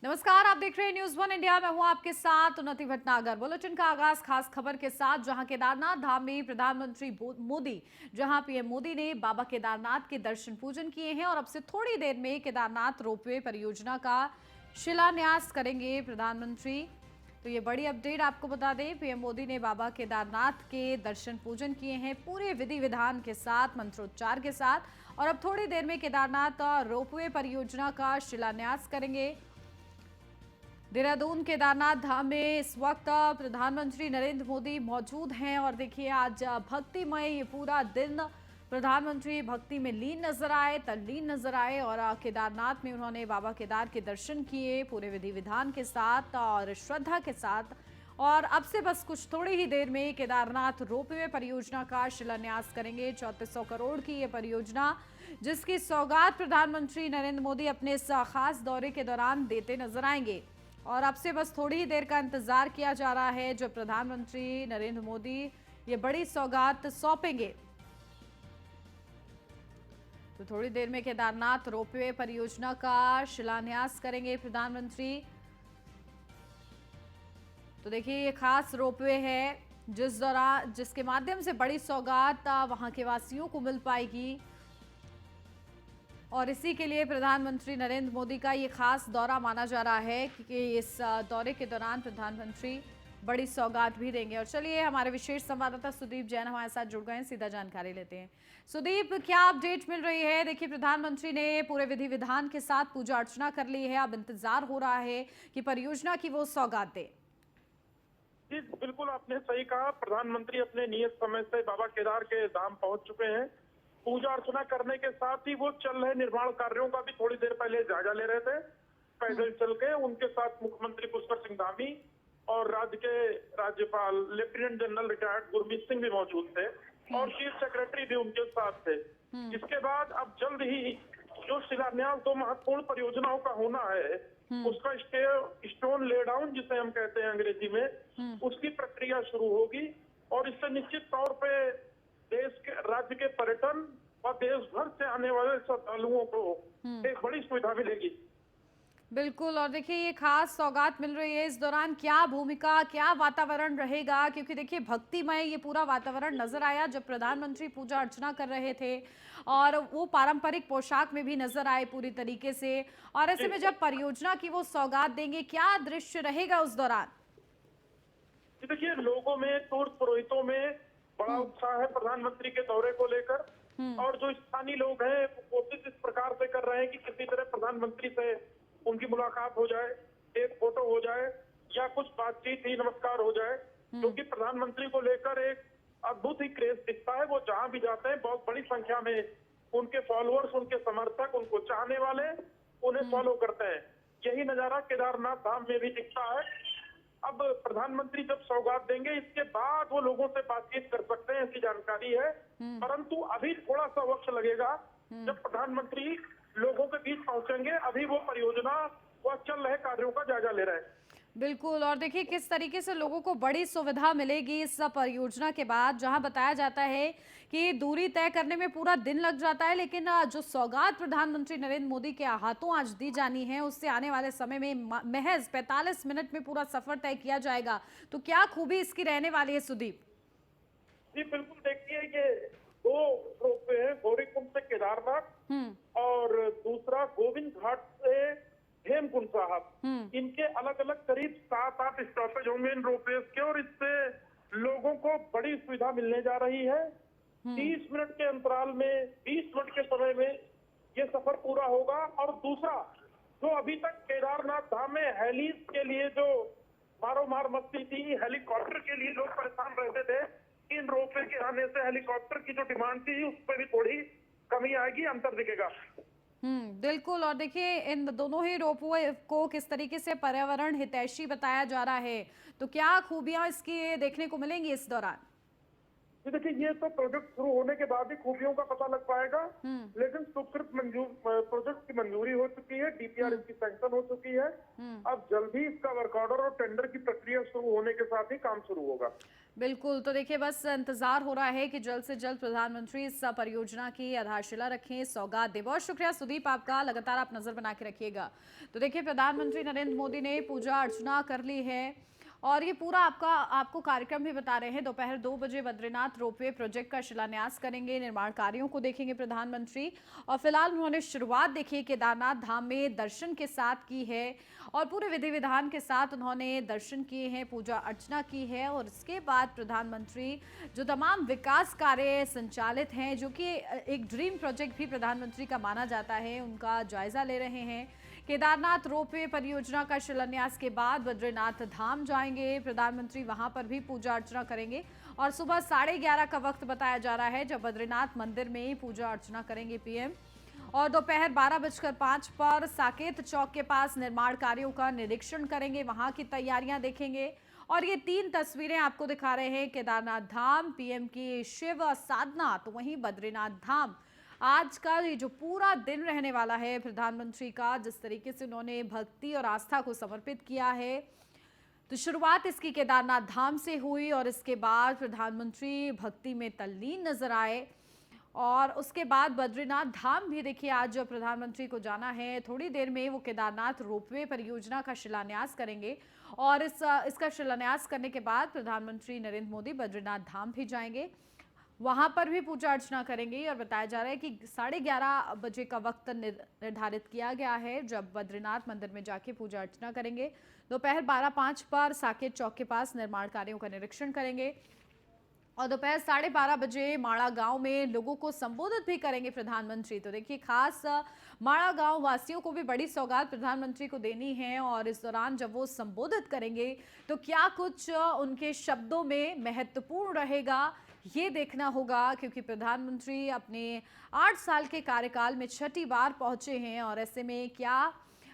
नमस्कार, आप देख रहे हैं न्यूज वन इंडिया। मैं हूं आपके साथ उन्नति भटनागर। बुलेटिन का आगाज खास खबर के साथ, जहां केदारनाथ धाम में प्रधानमंत्री मोदी जहां पीएम मोदी ने बाबा केदारनाथ के दर्शन पूजन किए हैं और अब से थोड़ी देर में केदारनाथ रोपवे परियोजना का शिलान्यास करेंगे प्रधानमंत्री। तो ये बड़ी अपडेट आपको बता दें, पीएम मोदी ने बाबा केदारनाथ के दर्शन पूजन किए हैं पूरे विधि विधान के साथ, मंत्रोच्चार के साथ, और अब थोड़ी देर में केदारनाथ रोपवे परियोजना का शिलान्यास करेंगे। देहरादून केदारनाथ धाम में इस वक्त प्रधानमंत्री नरेंद्र मोदी मौजूद हैं और देखिए आज भक्तिमय ये पूरा दिन प्रधानमंत्री भक्ति में लीन नजर आए, तल्लीन नजर आए और केदारनाथ में उन्होंने बाबा केदार के दर्शन किए पूरे विधि विधान के साथ और श्रद्धा के साथ। और अब से बस कुछ थोड़ी ही देर में केदारनाथ रोपवे परियोजना का शिलान्यास करेंगे। 3400 करोड़ की ये परियोजना, जिसकी सौगात प्रधानमंत्री नरेंद्र मोदी अपने इस खास दौरे के दौरान देते नजर आएंगे। और अब से बस थोड़ी ही देर का इंतजार किया जा रहा है जब प्रधानमंत्री नरेंद्र मोदी ये बड़ी सौगात सौंपेंगे। तो थोड़ी देर में केदारनाथ रोपवे परियोजना का शिलान्यास करेंगे प्रधानमंत्री। तो देखिए ये खास रोपवे है जिसके माध्यम से बड़ी सौगात वहां के वासियों को मिल पाएगी और इसी के लिए प्रधानमंत्री नरेंद्र मोदी का ये खास दौरा माना जा रहा है क्योंकि इस दौरे के दौरान प्रधानमंत्री बड़ी सौगात भी देंगे। और चलिए हमारे विशेष संवाददाता सुदीप जैन हमारे साथ जुड़ गए हैं, सीधा जानकारी लेते हैं। सुदीप, क्या अपडेट मिल रही है? देखिए प्रधानमंत्री ने पूरे विधि विधान के साथ पूजा अर्चना कर ली है, अब इंतजार हो रहा है कि परियोजना की वो सौगात दे। जी बिल्कुल, आपने सही कहा। प्रधानमंत्री अपने नियत समय से बाबा केदार के धाम पहुंच चुके हैं। पूजा अर्चना करने के साथ ही वो चल रहे निर्माण कार्यों का भी थोड़ी देर पहले जायजा ले रहे थे पैदल चल के। उनके साथ मुख्यमंत्री पुष्कर सिंह धामी और राज्य के राज्यपाल lieutenant general retired Gurmeet Singh भी मौजूद थे और चीफ सेक्रेटरी भी उनके साथ थे। इसके बाद अब जल्द ही जो शिलान्यास दो महत्वपूर्ण परियोजनाओं का होना है, उसका स्टोन ले डाउन जिसे हम कहते हैं अंग्रेजी में, उसकी प्रक्रिया शुरू होगी और इससे निश्चित तौर पे देश के राज्य के पर्यटन और देश भर से आने वाले श्रद्धालुओं को एक बड़ी सुविधा मिलेगी। बिल्कुल, और देखिए ये खास सौगात मिल रही है, इस दौरान क्या भूमिका, क्या वातावरण रहेगा? क्योंकि देखिए भक्तिमय ये पूरा वातावरण नजर आया जब प्रधानमंत्री पूजा अर्चना कर रहे थे और वो पारंपरिक पोशाक में भी नजर आए पूरी तरीके से। और ऐसे में जब परियोजना की वो सौगात देंगे, क्या दृश्य रहेगा उस दौरान? देखिए लोगों में, टूर पुरोहितों में बड़ा उत्साह है प्रधानमंत्री के दौरे को लेकर और जो स्थानीय लोग हैं वो कोशिश इस प्रकार से कर रहे हैं कि किसी तरह प्रधानमंत्री से उनकी मुलाकात हो जाए, एक फोटो हो जाए या कुछ बातचीत ही, नमस्कार हो जाए, क्योंकि प्रधानमंत्री को लेकर एक अद्भुत ही क्रेज दिखता है। वो जहां भी जाते हैं बहुत बड़ी संख्या में उनके फॉलोअर्स, उनके समर्थक, उनको चाहने वाले उन्हें फॉलो करते हैं। यही नजारा केदारनाथ धाम में भी दिखता है। अब प्रधानमंत्री जब सौगात देंगे इसके बाद वो लोगों से बातचीत कर सकते हैं, ऐसी जानकारी है। परंतु अभी थोड़ा सा वक्त लगेगा जब प्रधानमंत्री लोगों के बीच पहुंचेंगे। अभी वो परियोजना व चल रहे कार्यों का जायजा ले रहे हैं। बिल्कुल, और देखिए किस तरीके से लोगों को बड़ी सुविधा मिलेगी इस परियोजना के बाद, जहां बताया जाता है कि दूरी तय करने में पूरा दिन लग जाता है, लेकिन जो सौगात प्रधानमंत्री नरेंद्र मोदी के हाथों आज दी जानी है उससे आने वाले समय में महज 45 मिनट में पूरा सफर तय किया जाएगा। तो क्या खूबी इसकी रहने वाली है सुदीप? जी बिल्कुल, देखिए ये दो रोपवे हैं, गौरीकुंड से केदारनाथ और दूसरा गोविंद घाट से हेमकुंड साहब। इनके अलग अलग करीब 7-8 स्टॉपेज होंगे इन रोपवेज के और इससे लोगों को बड़ी सुविधा मिलने जा रही है। 30 मिनट के अंतराल में, 20 मिनट के समय में ये सफर पूरा होगा। और दूसरा, जो अभी तक केदारनाथ धाम में हेलीज के लिए जो मारोमार मस्ती थी, हेलीकॉप्टर के लिए लोग परेशान रहते थे, इन रोपवे के आने से हेलीकॉप्टर की जो डिमांड थी उस पर भी थोड़ी कमी आएगी, अंतर दिखेगा। बिल्कुल, और देखिए इन दोनों ही रोपवे को किस तरीके से पर्यावरण हितैषी बताया जा रहा है, तो क्या खूबियां इसकी देखने को मिलेंगी इस दौरान? देखिए ये तो प्रोजेक्ट शुरू होने के बाद ही खूबियों का पता लग पाएगा, लेकिन स्वीकृत प्रोजेक्ट की मंजूरी हो चुकी है, डीपीआर इसकी सैंक्शन हो चुकी है। अब जल्दी इसका वर्क ऑर्डर और टेंडर की प्रक्रिया शुरू होने के साथ ही काम शुरू होगा। बिल्कुल, तो देखिए बस इंतज़ार हो रहा है कि जल्द से जल्द प्रधानमंत्री इस परियोजना की आधारशिला रखें, सौगात दें। बहुत शुक्रिया सुदीप आपका, लगातार आप नज़र बना के रखिएगा। तो देखिए प्रधानमंत्री नरेंद्र मोदी ने पूजा अर्चना कर ली है और ये पूरा आपको कार्यक्रम भी बता रहे हैं। दोपहर 2 बजे बद्रीनाथ रोपवे प्रोजेक्ट का शिलान्यास करेंगे, निर्माण कार्यों को देखेंगे प्रधानमंत्री और फिलहाल उन्होंने शुरुआत देखिए केदारनाथ धाम में दर्शन के साथ की है और पूरे विधि विधान के साथ उन्होंने दर्शन किए हैं, पूजा अर्चना की है और इसके बाद प्रधानमंत्री जो तमाम विकास कार्य संचालित हैं, जो कि एक ड्रीम प्रोजेक्ट भी प्रधानमंत्री का माना जाता है, उनका जायजा ले रहे हैं। केदारनाथ रोपवे परियोजना का शिलान्यास के बाद बद्रीनाथ धाम जाएंगे प्रधानमंत्री, वहां पर भी पूजा अर्चना करेंगे और सुबह 11:30 का वक्त बताया जा रहा है जब बद्रीनाथ मंदिर में पूजा अर्चना करेंगे पीएम और दोपहर 12:05 पर साकेत चौक के पास निर्माण कार्यों का निरीक्षण करेंगे, वहां की तैयारियां देखेंगे और ये 3 तस्वीरें आपको दिखा रहे हैं। केदारनाथ धाम, पीएम की शिव साधना, तो वहीं बद्रीनाथ धाम। आज का ये जो पूरा दिन रहने वाला है प्रधानमंत्री का, जिस तरीके से उन्होंने भक्ति और आस्था को समर्पित किया है, तो शुरुआत इसकी केदारनाथ धाम से हुई और इसके बाद प्रधानमंत्री भक्ति में तल्लीन नजर आए और उसके बाद बद्रीनाथ धाम भी देखिए आज प्रधानमंत्री को जाना है। थोड़ी देर में वो केदारनाथ रोपवे परियोजना का शिलान्यास करेंगे और इसका शिलान्यास करने के बाद प्रधानमंत्री नरेंद्र मोदी बद्रीनाथ धाम भी जाएंगे, वहां पर भी पूजा अर्चना करेंगे और बताया जा रहा है कि 11:30 बजे का वक्त निर्धारित किया गया है जब बद्रीनाथ मंदिर में जाके पूजा अर्चना करेंगे। दोपहर 12:05 पर साकेत चौक के पास निर्माण कार्यों का निरीक्षण करेंगे और दोपहर 12:30 बजे माड़ा गांव में लोगों को संबोधित भी करेंगे प्रधानमंत्री। तो देखिए खास माड़ा गांव वासियों को भी बड़ी सौगात प्रधानमंत्री को देनी है और इस दौरान जब वो संबोधित करेंगे तो क्या कुछ उनके शब्दों में महत्वपूर्ण रहेगा, ये देखना होगा क्योंकि प्रधानमंत्री अपने 8 साल के कार्यकाल में 6ठी बार पहुंचे हैं और ऐसे में क्या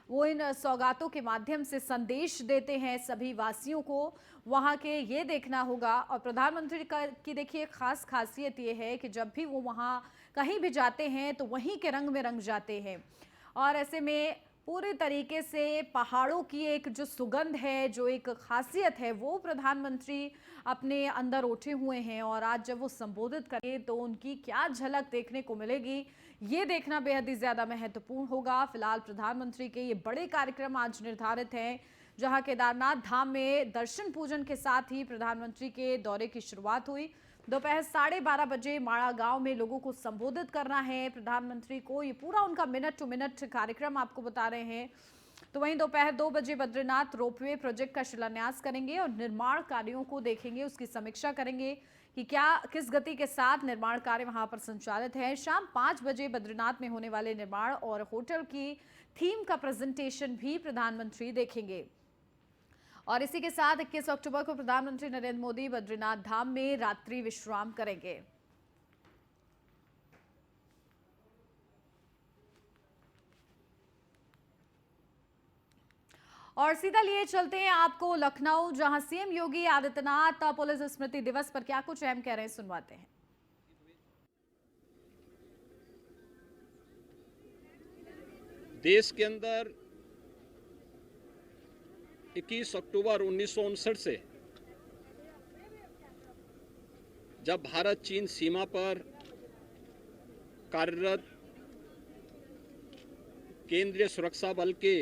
वो इन सौगातों के माध्यम से संदेश देते हैं सभी वासियों को, वहां के ये देखना होगा। और प्रधानमंत्री की देखिए खास खासियत ये है कि जब भी वो वहां कहीं भी जाते हैं तो वहीं के रंग में रंग जाते हैं और ऐसे में पूरे तरीके से पहाड़ों की एक जो सुगंध है, जो एक खासियत है, वो प्रधानमंत्री अपने अंदर उठे हुए हैं और आज जब वो संबोधित करें तो उनकी क्या झलक देखने को मिलेगी, ये देखना बेहद ही ज्यादा महत्वपूर्ण होगा। फिलहाल प्रधानमंत्री के ये बड़े कार्यक्रम आज निर्धारित हैं, जहां केदारनाथ धाम में दर्शन पूजन के साथ ही प्रधानमंत्री के दौरे की शुरुआत हुई। दोपहर 12:30 बजे माड़ा गांव में लोगों को संबोधित करना है प्रधानमंत्री को, ये पूरा उनका मिनट टू मिनट कार्यक्रम आपको बता रहे हैं। तो वहीं दोपहर 2 बजे बद्रीनाथ रोपवे प्रोजेक्ट का शिलान्यास करेंगे और निर्माण कार्यों को देखेंगे, उसकी समीक्षा करेंगे कि किस गति के साथ निर्माण कार्य वहां पर संचालित है। शाम 5 बजे बद्रीनाथ में होने वाले निर्माण और होटल की थीम का प्रेजेंटेशन भी प्रधानमंत्री देखेंगे। और इसी के साथ 21 अक्टूबर को प्रधानमंत्री नरेंद्र मोदी बद्रीनाथ धाम में रात्रि विश्राम करेंगे। और सीधा लिए चलते हैं आपको लखनऊ, जहां सीएम योगी आदित्यनाथ पुलिस स्मृति दिवस पर क्या कुछ अहम कह रहे हैं, सुनवाते हैं। देश के अंदर 21 अक्टूबर 1959 से जब भारत चीन सीमा पर कार्यरत केंद्रीय सुरक्षा बल के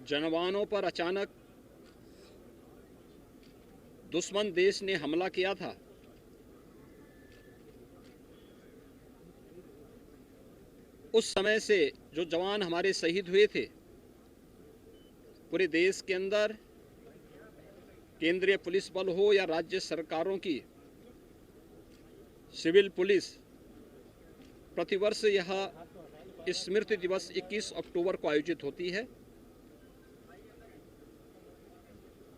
जवानों पर अचानक दुश्मन देश ने हमला किया था, उस समय से जो जवान हमारे शहीद हुए थे, पूरे देश के अंदर केंद्रीय पुलिस बल हो या राज्य सरकारों की सिविल पुलिस, प्रतिवर्ष यह स्मृति दिवस 21 अक्टूबर को आयोजित होती है।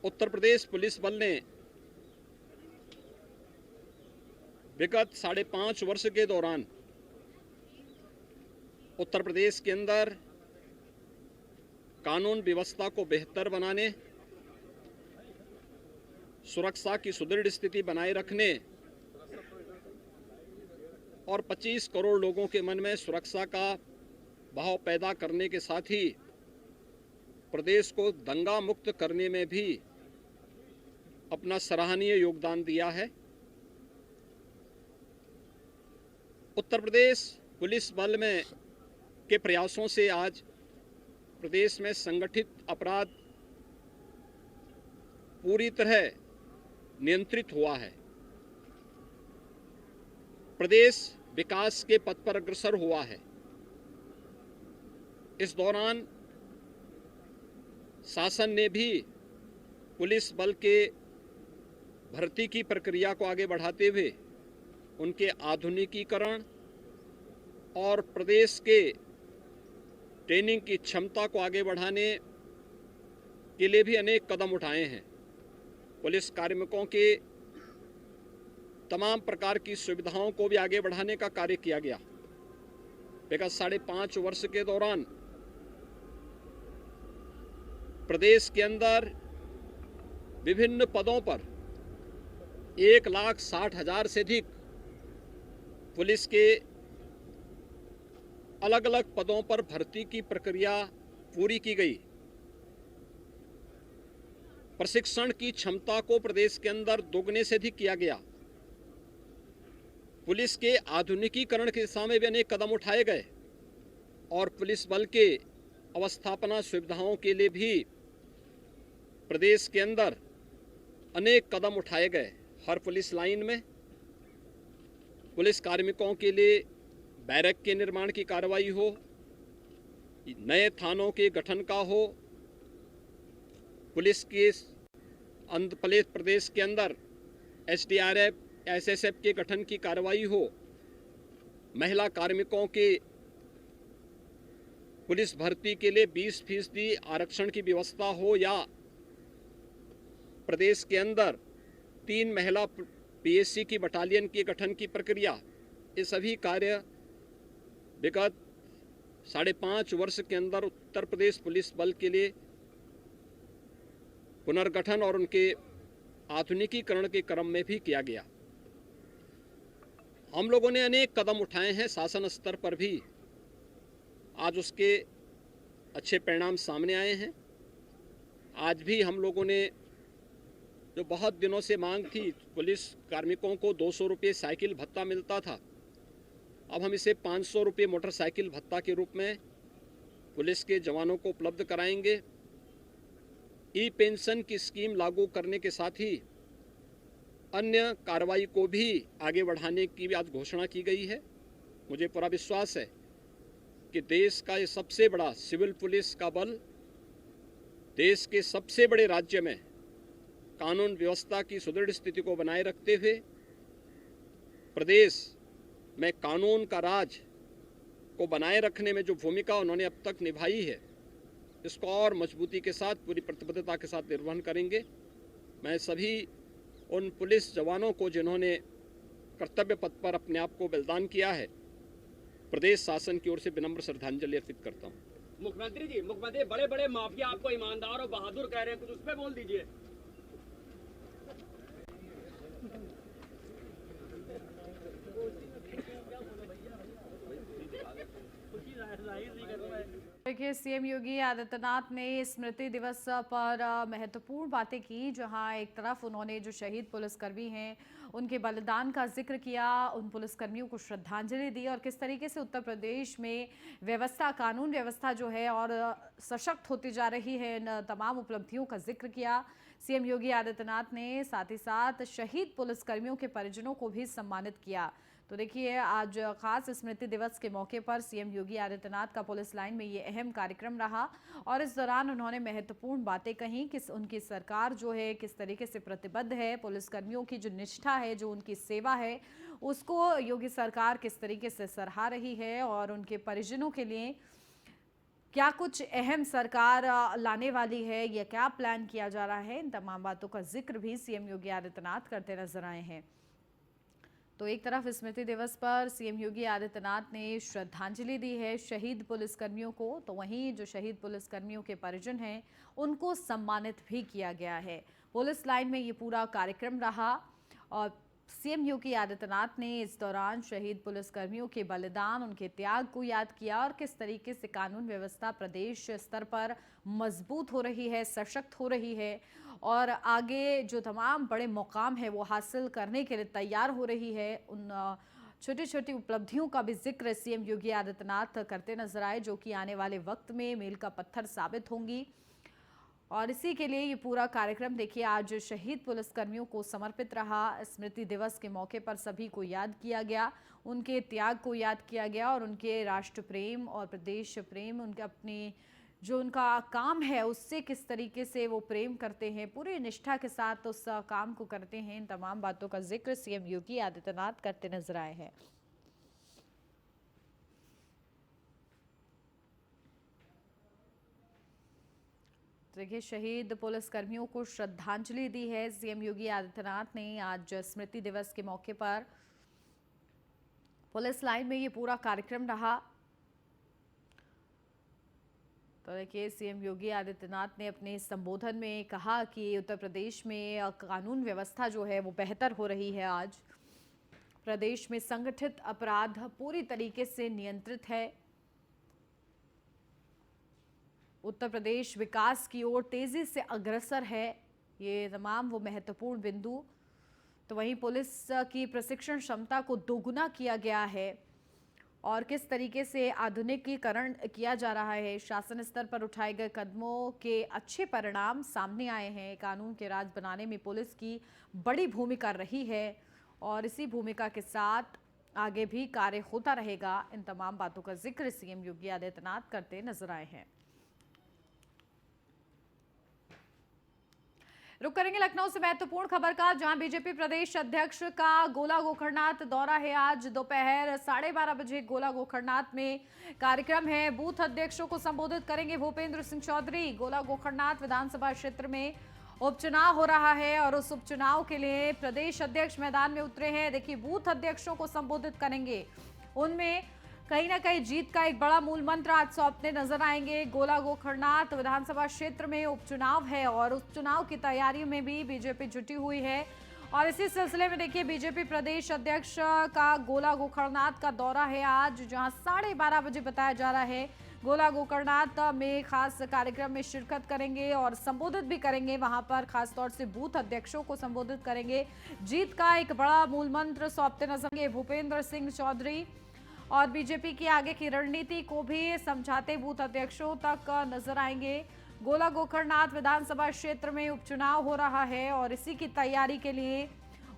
उत्तर प्रदेश पुलिस बल ने विगत 5.5 वर्ष के दौरान उत्तर प्रदेश के अंदर कानून व्यवस्था को बेहतर बनाने, सुरक्षा की सुदृढ़ स्थिति बनाए रखने और 25 करोड़ लोगों के मन में सुरक्षा का भाव पैदा करने के साथ ही प्रदेश को दंगा मुक्त करने में भी अपना सराहनीय योगदान दिया है। उत्तर प्रदेश पुलिस बल में के प्रयासों से आज प्रदेश में संगठित अपराध पूरी तरह नियंत्रित हुआ है। प्रदेश विकास के पथ पर अग्रसर हुआ है। इस दौरान शासन ने भी पुलिस बल के भर्ती की प्रक्रिया को आगे बढ़ाते हुए उनके आधुनिकीकरण और प्रदेश के ट्रेनिंग की क्षमता को आगे बढ़ाने के लिए भी अनेक कदम उठाए हैं। पुलिस कार्मिकों के तमाम प्रकार की सुविधाओं को भी आगे बढ़ाने का कार्य किया गया। विगत 5.5 वर्ष के दौरान प्रदेश के अंदर विभिन्न पदों पर 1,60,000 से अधिक पुलिस के अलग अलग पदों पर भर्ती की प्रक्रिया पूरी की गई। प्रशिक्षण की क्षमता को प्रदेश के अंदर दोगुने से अधिक किया गया। पुलिस के आधुनिकीकरण की दिशा में भी अनेक कदम उठाए गए और पुलिस बल के अवस्थापना सुविधाओं के लिए भी प्रदेश के अंदर अनेक कदम उठाए गए। हर पुलिस लाइन में पुलिस कार्मिकों के लिए बैरक के निर्माण की कार्रवाई हो, नए थानों के गठन का हो, पुलिस के प्रदेश के अंदर SDRF, SSF के गठन की कार्रवाई हो, महिला कार्मिकों के पुलिस भर्ती के लिए 20% आरक्षण की व्यवस्था हो, या प्रदेश के अंदर 3 महिला PSC की बटालियन के गठन की प्रक्रिया, ये सभी कार्य विगत 5.5 वर्ष के अंदर उत्तर प्रदेश पुलिस बल के लिए पुनर्गठन और उनके आधुनिकीकरण के क्रम में भी किया गया। हम लोगों ने अनेक कदम उठाए हैं शासन स्तर पर भी, आज उसके अच्छे परिणाम सामने आए हैं। आज भी हम लोगों ने जो बहुत दिनों से मांग थी, पुलिस कार्मिकों को 200 रुपये साइकिल भत्ता मिलता था, अब हम इसे 500 रुपये मोटरसाइकिल भत्ता के रूप में पुलिस के जवानों को उपलब्ध कराएंगे। ई पेंशन की स्कीम लागू करने के साथ ही अन्य कार्रवाई को भी आगे बढ़ाने की भी आज घोषणा की गई है। मुझे पूरा विश्वास है कि देश का ये सबसे बड़ा सिविल पुलिस का बल देश के सबसे बड़े राज्य में कानून व्यवस्था की सुदृढ़ स्थिति को बनाए रखते हुए प्रदेश में कानून का राज को बनाए रखने में जो भूमिका उन्होंने अब तक निभाई है, इसको और मजबूती के साथ, पूरी प्रतिबद्धता के साथ निर्वहन करेंगे। मैं सभी उन पुलिस जवानों को जिन्होंने कर्तव्य पथ पर अपने आप को बलिदान किया है, प्रदेश शासन की ओर से विनम्र श्रद्धांजलि अर्पित करता हूँ। मुख्यमंत्री जी, मुख्यमंत्री बड़े बड़े माफिया आपको ईमानदार और बहादुर कह रहे हैं, कुछ उस पर बोल दीजिए। देखिए, सीएम योगी आदित्यनाथ ने स्मृति दिवस पर महत्वपूर्ण बातें की, जहां एक तरफ उन्होंने जो शहीद पुलिसकर्मी हैं उनके बलिदान का जिक्र किया, उन पुलिसकर्मियों को श्रद्धांजलि दी और किस तरीके से उत्तर प्रदेश में व्यवस्था, कानून व्यवस्था जो है और सशक्त होती जा रही है, इन तमाम उपलब्धियों का जिक्र किया सीएम योगी आदित्यनाथ ने। साथ ही साथ शहीद पुलिसकर्मियों के परिजनों को भी सम्मानित किया। तो देखिए, आज खास स्मृति दिवस के मौके पर सीएम योगी आदित्यनाथ का पुलिस लाइन में ये अहम कार्यक्रम रहा और इस दौरान उन्होंने महत्वपूर्ण बातें कहीं कि उनकी सरकार जो है किस तरीके से प्रतिबद्ध है, पुलिसकर्मियों की जो निष्ठा है, जो उनकी सेवा है, उसको योगी सरकार किस तरीके से सराहा रही है और उनके परिजनों के लिए क्या कुछ अहम सरकार लाने वाली है या क्या प्लान किया जा रहा है। इन तमाम बातों का जिक्र भी सीएम योगी आदित्यनाथ करते नजर आए हैं। तो एक तरफ स्मृति दिवस पर सीएम योगी आदित्यनाथ ने श्रद्धांजलि दी है शहीद पुलिसकर्मियों को, तो वहीं जो शहीद पुलिसकर्मियों के परिजन हैं उनको सम्मानित भी किया गया है। पुलिस लाइन में ये पूरा कार्यक्रम रहा और सीएम योगी आदित्यनाथ ने इस दौरान शहीद पुलिसकर्मियों के बलिदान, उनके त्याग को याद किया और किस तरीके से कानून व्यवस्था प्रदेश स्तर पर मजबूत हो रही है, सशक्त हो रही है और आगे जो तमाम बड़े मुकाम है वो हासिल करने के लिए तैयार हो रही है। उन छोटी छोटी उपलब्धियों का भी जिक्र सीएम योगी आदित्यनाथ करते नजर आए, जो कि आने वाले वक्त में मील का पत्थर साबित होंगी। और इसी के लिए ये पूरा कार्यक्रम देखिए आज शहीद पुलिसकर्मियों को समर्पित रहा। स्मृति दिवस के मौके पर सभी को याद किया गया, उनके त्याग को याद किया गया और उनके राष्ट्र प्रेम और प्रदेश प्रेम, उनके अपनी जो उनका काम है उससे किस तरीके से वो प्रेम करते हैं, पूरी निष्ठा के साथ उस काम को करते हैं। इन तमाम बातों का जिक्र सीएम योगी आदित्यनाथ करते नजर आए हैं। देखिए शहीद पुलिसकर्मियों को श्रद्धांजलि दी है सीएम योगी आदित्यनाथ ने आज स्मृति दिवस के मौके पर। पुलिस लाइन में ये पूरा कार्यक्रम रहा। तो देखिए सीएम योगी आदित्यनाथ ने अपने संबोधन में कहा कि उत्तर प्रदेश में कानून व्यवस्था जो है वो बेहतर हो रही है। आज प्रदेश में संगठित अपराध पूरी तरीके से नियंत्रित है। उत्तर प्रदेश विकास की ओर तेजी से अग्रसर है। ये तमाम वो महत्वपूर्ण बिंदु। तो वहीं पुलिस की प्रशिक्षण क्षमता को दोगुना किया गया है और किस तरीके से आधुनिकीकरण किया जा रहा है। शासन स्तर पर उठाए गए कदमों के अच्छे परिणाम सामने आए हैं। कानून के राज बनाने में पुलिस की बड़ी भूमिका रही है और इसी भूमिका के साथ आगे भी कार्य होता रहेगा। इन तमाम बातों का जिक्र सीएम योगी आदित्यनाथ करते नजर आए हैं। रुक करेंगे लखनऊ से महत्वपूर्ण खबर का, जहां बीजेपी प्रदेश अध्यक्ष का गोला गोकर्णनाथ दौरा है। आज दोपहर 12:30 बजे गोला गोकर्णनाथ में कार्यक्रम है। बूथ अध्यक्षों को संबोधित करेंगे भूपेंद्र सिंह चौधरी। गोला गोकर्णनाथ विधानसभा क्षेत्र में उपचुनाव हो रहा है और उस उपचुनाव के लिए प्रदेश अध्यक्ष मैदान में उतरे हैं। देखिए बूथ अध्यक्षों को संबोधित करेंगे, उनमें कहीं ना कहीं जीत का एक बड़ा मूल मंत्र आज सौंपते नजर आएंगे। गोला गोकर्णनाथ विधानसभा क्षेत्र में उपचुनाव है और उपचुनाव की तैयारी में भी बीजेपी जुटी हुई है और इसी सिलसिले में देखिए बीजेपी प्रदेश अध्यक्ष का गोला गोकर्णनाथ का दौरा है आज, जहां 12:30 बजे बताया जा रहा है। गोला गोकर्णनाथ में खास कार्यक्रम में शिरकत करेंगे और संबोधित भी करेंगे। वहां पर खासतौर से बूथ अध्यक्षों को संबोधित करेंगे। जीत का एक बड़ा मूल मंत्र सौंपते नजर आएंगे भूपेंद्र सिंह चौधरी और बीजेपी की आगे की रणनीति को भी समझाते बूथ अध्यक्षों तक नजर आएंगे। गोला गोकर्णनाथ विधानसभा क्षेत्र में उपचुनाव हो रहा है और इसी की तैयारी के लिए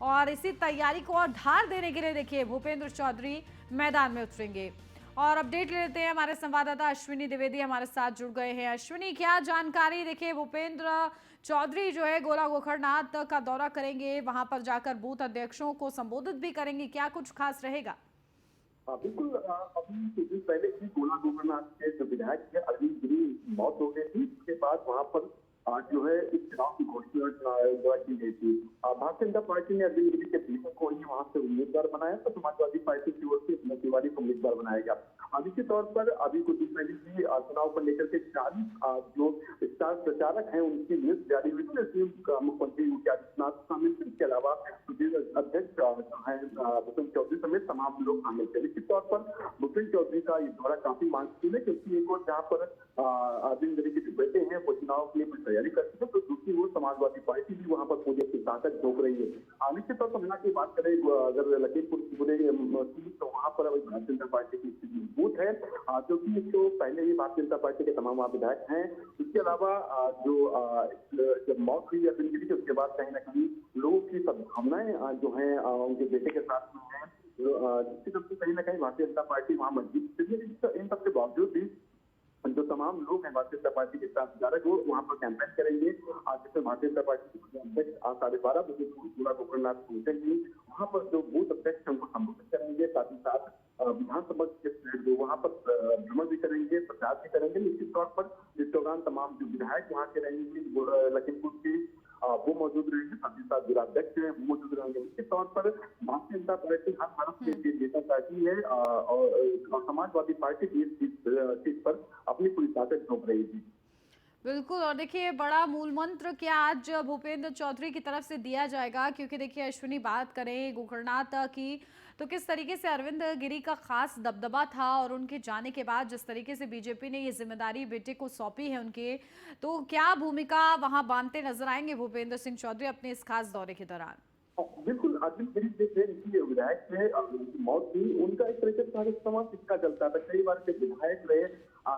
और इसी तैयारी को और धार देने के लिए देखिए भूपेंद्र चौधरी मैदान में उतरेंगे। और अपडेट लेते हैं, हमारे संवाददाता अश्विनी द्विवेदी हमारे साथ जुड़ गए हैं। अश्विनी, क्या जानकारी? देखिए भूपेंद्र चौधरी जो है गोला गोकर्णनाथ का दौरा करेंगे, वहां पर जाकर बूथ अध्यक्षों को संबोधित भी करेंगे, क्या कुछ खास रहेगा? बिल्कुल। अभी कुछ दिन पहले ही गोला गोकर्णनाथ के जो विधायक थे अरविंद गिरी की मौत हो गई थी। उसके बाद वहां पर जो है इस चुनाव की घोषणा की गई थी। भारतीय जनता पार्टी ने अरविंद गिरी के बेटे को ही वहां से उम्मीदवार बनाया, तो समाजवादी पार्टी की ओर से हिम्मत तिवारी को उम्मीदवार बनाया गया। निश्चित तौर पर अभी कुछ दिन पहले ही चुनाव को लेकर के 40 जो स्टार प्रचारक हैं उनकी लिस्ट जारी हुई थी, जिसमें मुख्यमंत्री योगी आदित्यनाथ शामिल थे। इसके अलावा प्रदेश अध्यक्ष भूपेंद्र चौधरी समेत तमाम लोग शामिल थे। निश्चित तौर पर भूपेंद्र चौधरी का ये दौरा काफी मांगपूर्ण है, क्योंकि एक और जहाँ पर अरविंद गिरी के जो बेटे हैं वो चुनाव के लिए कुछ तैयारी करते हैं, तो दूसरी ओर समाजवादी पार्टी भी वहाँ पर पूरी अपनी ताकत झोंक रही है। निश्चित तौर पर की बात करें अगर लखीमपुर तो वहाँ पर भारतीय जनता पार्टी की स्थिति मजबूत है, क्योंकि तो पहले ही भारतीय जनता पार्टी के तमाम विधायक हैं। इसके अलावा जो जब मौत हुई अरविंद गिरी की, उसके बाद कहीं ना कहीं लोगों की सद्भावनाएं जो है उनके बेटे के साथ में है, जिसके चलते कहीं ना कहीं भारतीय जनता पार्टी वहाँ मजबूत स्थिति है। इन सबके बावजूद भी जो तमाम लोग हैं भारतीय जनता पार्टी के साथ विचारक वो वहाँ पर कैंपेन करेंगे। जिसमें भारतीय जनता पार्टी के अध्यक्ष 12:30 बजे गोला गोकर्णनाथ पहुंचेंगे। वहाँ पर जो बूथ अध्यक्ष उनको संबोधित करेंगे, साथ ही साथ विधानसभा के वहाँ पर भ्रमण भी करेंगे, प्रचार भी करेंगे। निश्चित तौर पर इस दौरान तमाम जो विधायक वहाँ के रहेंगे लखीमपुर के वो मौजूद रहेंगे, साथ ही साथ जिलाध्यक्ष हैं वो मौजूद रहेंगे। निश्चित तौर पर भारतीय जनता पार्टी हर तरफ से नेता पार्टी है और समाजवादी पार्टी भी इस चीज पर अपनी पूरी ताकत झोंक रही थी। बिल्कुल। और देखिए बड़ा मूल मंत्र क्या आज भूपेंद्र चौधरी की तरफ से दिया जाएगा, क्योंकि देखिए अश्विनी बात करें गोकर्णनाथ की, तो किस तरीके से अरविंद गिरी का खास दबदबा था और उनके जाने के बाद जिस तरीके से बीजेपी ने ये जिम्मेदारी बेटे को सौंपी है उनके, तो क्या भूमिका वहां बांधते नजर आएंगे भूपेंद्र सिंह चौधरी अपने इस खास दौरे के दौरान? बिल्कुल अरविंद गिरी जैसे इनकी विधायक थे, उनकी मौत हुई, उनका एक तरीके से सारा समाज सिक्का चलता था। कई बार के विधायक रहे,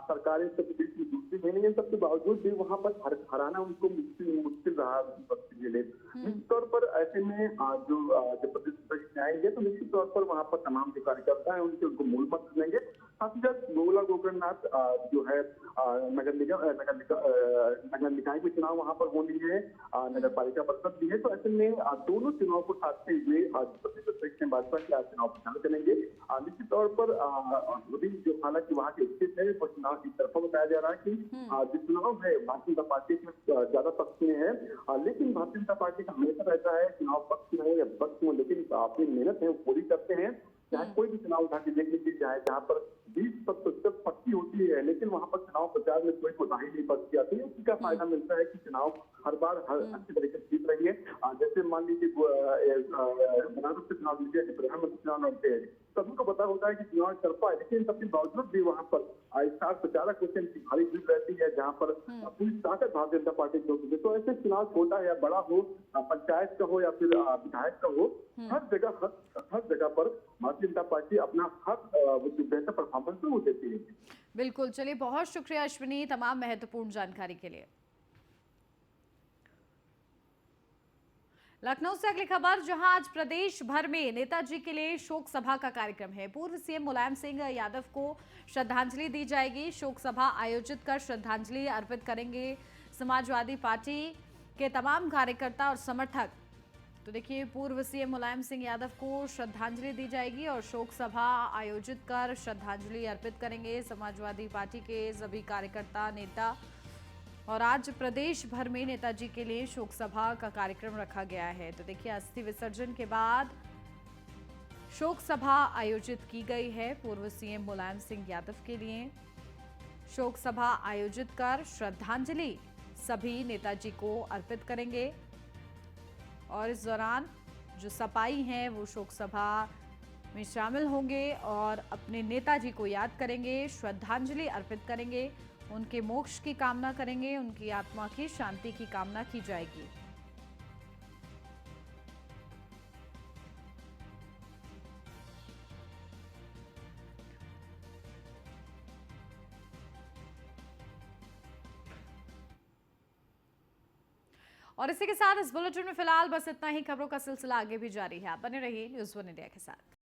सरकारें उत्तर प्रदेश में दूसरी नहीं है, सबके बावजूद भी वहां पर हराना उनको मुश्किल मुश्किल रहा वक्त के लिए। निश्चित तौर पर ऐसे में जब प्रदेश अध्यक्ष में आएंगे तो निश्चित तौर पर वहां पर तमाम जो कार्यकर्ता है उनके उनको मूल मंत्र देंगे। साथ ही साथ गोला गोकर्णनाथ जो है नगर निकाय के चुनाव वहां पर होनी है, नगर पालिका परिषद भी है, तो ऐसे में दोनों चुनाव को साधते हुए प्रदेश अध्यक्ष ने भाजपा के आज चुनाव प्रचार करेंगे। निश्चित तौर पर अभी जो हालांकि वहां के स्थित है वो चुनाव की तरफ बताया जा रहा है कि जो चुनाव है भारतीय जनता पार्टी के ज्यादा पक्ष में है, लेकिन भारतीय जनता पार्टी का हमेशा रहता है चुनाव पक्ष में या विपक्ष में, लेकिन अपनी मेहनत है वो पूरी करते हैं। चाहे कोई भी चुनाव उठा के देख लीजिए, चाहे जहाँ पर 20% पक्की होती है लेकिन वहां पर चुनाव प्रचार में कोई कोताही नहीं बरती जाती है, उसी का फायदा मिलता है कि चुनाव हर बार अच्छी तरीके से जीत रही है। जैसे मान लीजिए बनारस से चुनाव लीजिए, प्रधानमंत्री चुनाव लड़ते हैं, सभी को पता होता है कि चुनाव तरफा है, लेकिन सबके बावजूद भी वहां पर स्टार प्रचारक होते हैं, भारी भीड़ रहती है जहाँ पर पूरी ताकत भारतीय जनता पार्टी की होती है। तो ऐसे चुनाव छोटा या बड़ा हो, पंचायत का हो या फिर विधायक का हो, हर जगह पर भारतीय जनता पार्टी अपना हर जो बेहतर परफॉर्मेंस है वो देती है। बिल्कुल। चलिए बहुत शुक्रिया अश्विनी तमाम महत्वपूर्ण जानकारी के लिए। लखनऊ से अगली खबर, जहां आज प्रदेश भर में नेताजी के लिए शोक सभा का कार्यक्रम है। पूर्व सीएम मुलायम सिंह यादव को श्रद्धांजलि दी जाएगी। शोक सभा आयोजित कर श्रद्धांजलि अर्पित करेंगे समाजवादी पार्टी के तमाम कार्यकर्ता और समर्थक। तो देखिए पूर्व सीएम मुलायम सिंह यादव को श्रद्धांजलि दी जाएगी और शोक सभा आयोजित कर श्रद्धांजलि अर्पित करेंगे समाजवादी पार्टी के सभी कार्यकर्ता नेता। और आज प्रदेश भर में नेताजी के लिए शोक सभा का कार्यक्रम रखा गया है। तो देखिए अस्थि विसर्जन के बाद शोक सभा आयोजित की गई है। पूर्व सीएम मुलायम सिंह यादव के लिए शोक सभा आयोजित कर श्रद्धांजलि सभी नेताजी को अर्पित करेंगे। और इस दौरान जो सपाई हैं वो शोक सभा में शामिल होंगे और अपने नेताजी को याद करेंगे, श्रद्धांजलि अर्पित करेंगे, उनके मोक्ष की कामना करेंगे, उनकी आत्मा की शांति की कामना की जाएगी। और इसी के साथ इस बुलेटिन में फिलहाल बस इतना ही। खबरों का सिलसिला आगे भी जारी है, आप बने रहिए न्यूज़ वन इंडिया के साथ।